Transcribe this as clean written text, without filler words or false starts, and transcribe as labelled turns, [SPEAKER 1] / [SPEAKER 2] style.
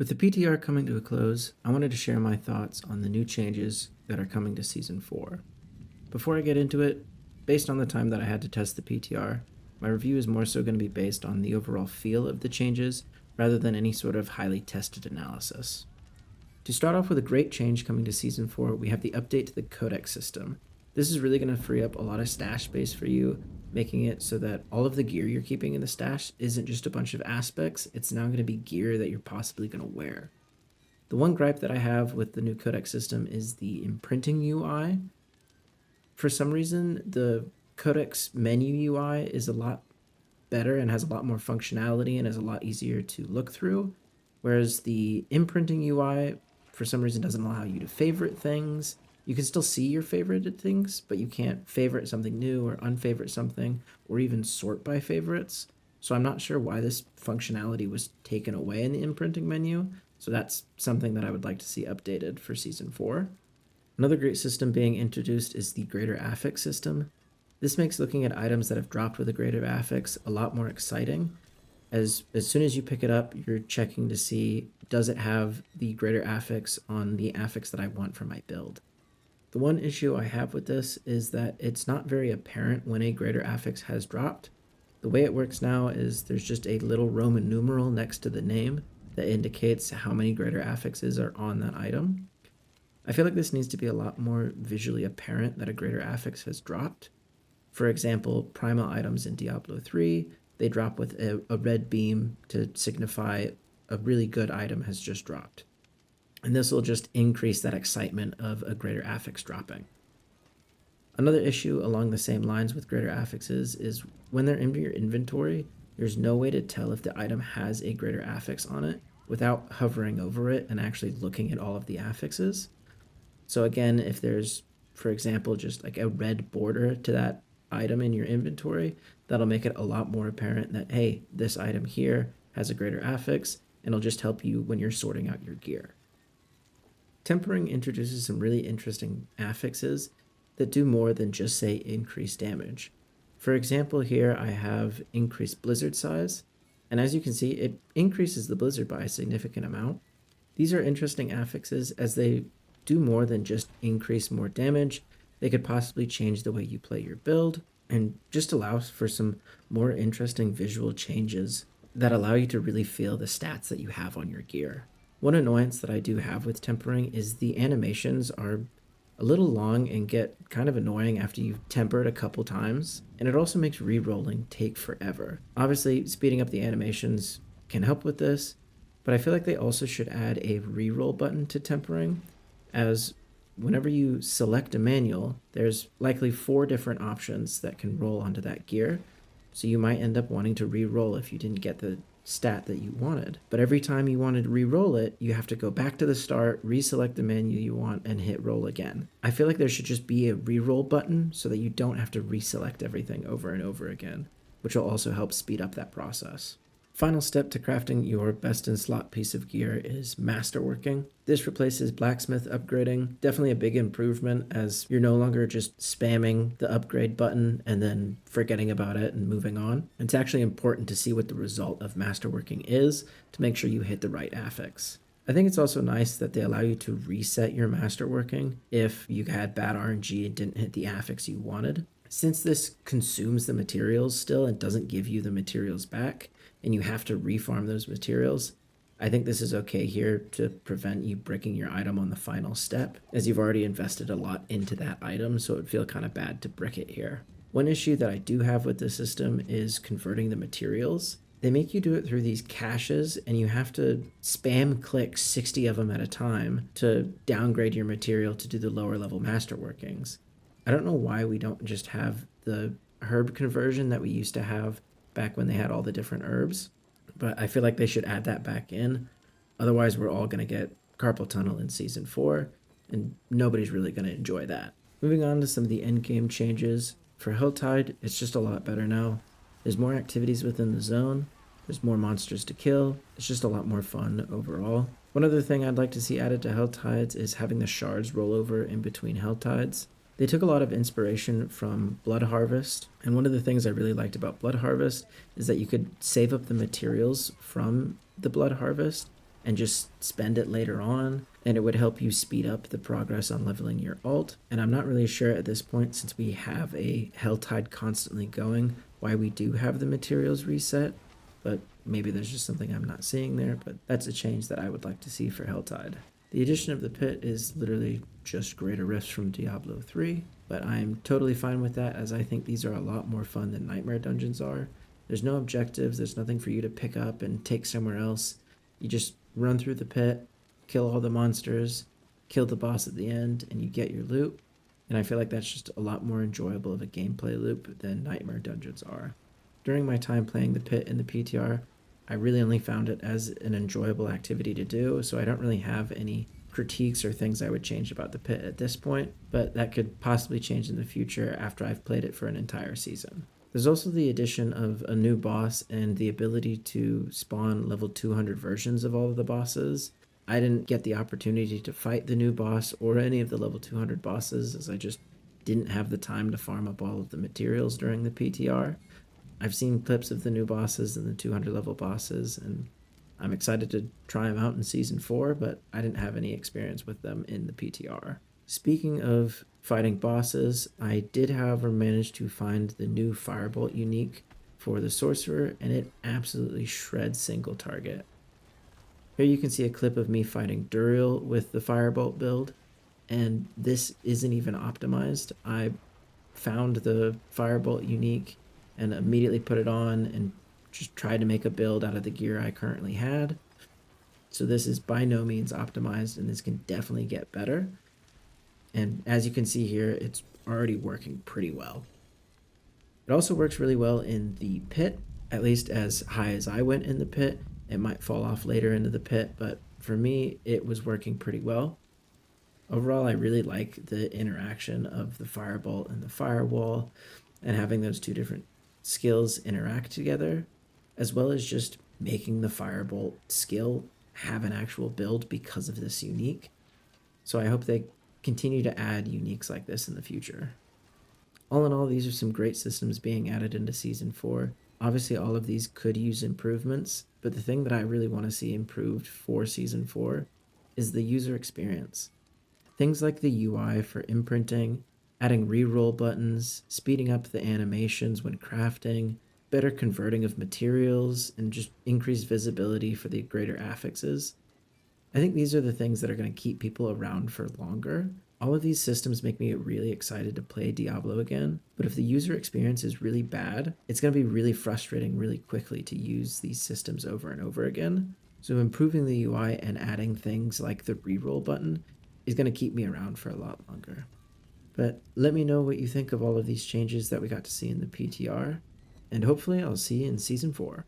[SPEAKER 1] With the PTR coming to a close, I wanted to share my thoughts on the new changes that are coming to Season 4. Before I get into it, based on the time that I had to test the PTR, my review is more so going to be based on the overall feel of the changes rather than any sort of highly tested analysis. To start off with a great change coming to Season 4, we have the update to the codex system. This is really going to free up a lot of stash space for you, making it so that all of the gear you're keeping in the stash isn't just a bunch of aspects, it's now going to be gear that you're possibly going to wear. The one gripe that I have with the new codex system is the imprinting UI. For some reason, the codex menu UI is a lot better and has a lot more functionality and is a lot easier to look through, whereas the imprinting UI, for some reason, doesn't allow you to favorite things. You can still see your favorited things, but you can't favorite something new or unfavorite something or even sort by favorites. So I'm not sure why this functionality was taken away in the imprinting menu. So that's something that I would like to see updated for Season 4. Another great system being introduced is the greater affix system. This makes looking at items that have dropped with a greater affix a lot more exciting. As soon as you pick it up, you're checking to see, does it have the greater affix on the affix that I want for my build? The one issue I have with this is that it's not very apparent when a greater affix has dropped. The way it works now is there's just a little Roman numeral next to the name that indicates how many greater affixes are on that item. I feel like this needs to be a lot more visually apparent that a greater affix has dropped. For example, primal items in Diablo 3, they drop with a red beam to signify a really good item has just dropped. And this will just increase that excitement of a greater affix dropping. Another issue along the same lines with greater affixes is when they're in your inventory, there's no way to tell if the item has a greater affix on it without hovering over it and actually looking at all of the affixes. So again, if there's, for example, just like a red border to that item in your inventory, that'll make it a lot more apparent that, hey, this item here has a greater affix, and it'll just help you when you're sorting out your gear. Tempering introduces some really interesting affixes that do more than just say increase damage. For example, here I have increased blizzard size, and as you can see, it increases the blizzard by a significant amount. These are interesting affixes as they do more than just increase more damage. They could possibly change the way you play your build and just allows for some more interesting visual changes that allow you to really feel the stats that you have on your gear. One annoyance that I do have with tempering is the animations are a little long and get kind of annoying after you've tempered a couple times, and it also makes re-rolling take forever. Obviously, speeding up the animations can help with this, but I feel like they also should add a re-roll button to tempering, as whenever you select a manual, there's likely 4 different options that can roll onto that gear, so you might end up wanting to re-roll if you didn't get the stat that you wanted. But every time you wanted to re-roll it, you have to go back to the start, reselect the menu you want, and hit roll again. I feel like there should just be a re-roll button so that you don't have to reselect everything over and over again, which will also help speed up that process. Final step to crafting your best in slot piece of gear is masterworking. This replaces blacksmith upgrading. Definitely a big improvement as you're no longer just spamming the upgrade button and then forgetting about it and moving on. It's actually important to see what the result of masterworking is to make sure you hit the right affix. I think it's also nice that they allow you to reset your masterworking if you had bad RNG and didn't hit the affix you wanted. Since this consumes the materials still and doesn't give you the materials back, and you have to refarm those materials, I think this is okay here to prevent you breaking your item on the final step, as you've already invested a lot into that item, so it would feel kind of bad to brick it here. One issue that I do have with this system is converting the materials. They make you do it through these caches, and you have to spam click 60 of them at a time to downgrade your material to do the lower level masterworkings. I don't know why we don't just have the herb conversion that we used to have back when they had all the different herbs, but I feel like they should add that back in. Otherwise, we're all going to get carpal tunnel in Season 4, and nobody's really going to enjoy that. Moving on to some of the endgame changes. For Hilltide, it's just a lot better now. There's more activities within the zone, there's more monsters to kill, it's just a lot more fun overall. One other thing I'd like to see added to Helltides is having the shards roll over in between Helltides. They took a lot of inspiration from Blood Harvest, and one of the things I really liked about Blood Harvest is that you could save up the materials from the Blood Harvest and just spend it later on, and it would help you speed up the progress on leveling your alt. And I'm not really sure at this point, since we have a Helltide constantly going, why we do have the materials reset, but maybe there's just something I'm not seeing there, but that's a change that I would like to see for Helltide. The addition of the pit is literally just greater rifts from Diablo 3, but I'm totally fine with that, as I think these are a lot more fun than Nightmare dungeons are. There's no objectives, there's nothing for you to pick up and take somewhere else. You just run through the pit, kill all the monsters, kill the boss at the end, and you get your loot. And I feel like that's just a lot more enjoyable of a gameplay loop than Nightmare dungeons are. During my time playing the pit in the PTR, I really only found it as an enjoyable activity to do, so I don't really have any critiques or things I would change about the pit at this point, but that could possibly change in the future after I've played it for an entire season. There's also the addition of a new boss and the ability to spawn level 200 versions of all of the bosses. I didn't get the opportunity to fight the new boss or any of the level 200 bosses, as I just didn't have the time to farm up all of the materials during the PTR. I've seen clips of the new bosses and the 200 level bosses, and I'm excited to try them out in Season 4, but I didn't have any experience with them in the PTR. Speaking of fighting bosses, I did, however, manage to find the new Firebolt unique for the Sorcerer, and it absolutely shreds single target. Here you can see a clip of me fighting Duriel with the Firebolt build, and this isn't even optimized. I found the Firebolt unique and immediately put it on and just tried to make a build out of the gear I currently had. So this is by no means optimized, and this can definitely get better. And as you can see here, it's already working pretty well. It also works really well in the pit, at least as high as I went in the pit. It might fall off later into the pit, but for me, it was working pretty well. Overall, I really like the interaction of the Firebolt and the Firewall, and having those two different skills interact together, as well as just making the Firebolt skill have an actual build because of this unique. So I hope they continue to add uniques like this in the future. All in all, these are some great systems being added into Season 4. Obviously, all of these could use improvements, but the thing that I really want to see improved for Season 4 is the user experience. Things like the UI for imprinting, adding reroll buttons, speeding up the animations when crafting, better converting of materials, and just increased visibility for the greater affixes. I think these are the things that are going to keep people around for longer. All of these systems make me really excited to play Diablo again, but if the user experience is really bad, it's going to be really frustrating really quickly to use these systems over and over again. So improving the UI and adding things like the reroll button is going to keep me around for a lot longer. But let me know what you think of all of these changes that we got to see in the PTR, and hopefully I'll see you in Season 4.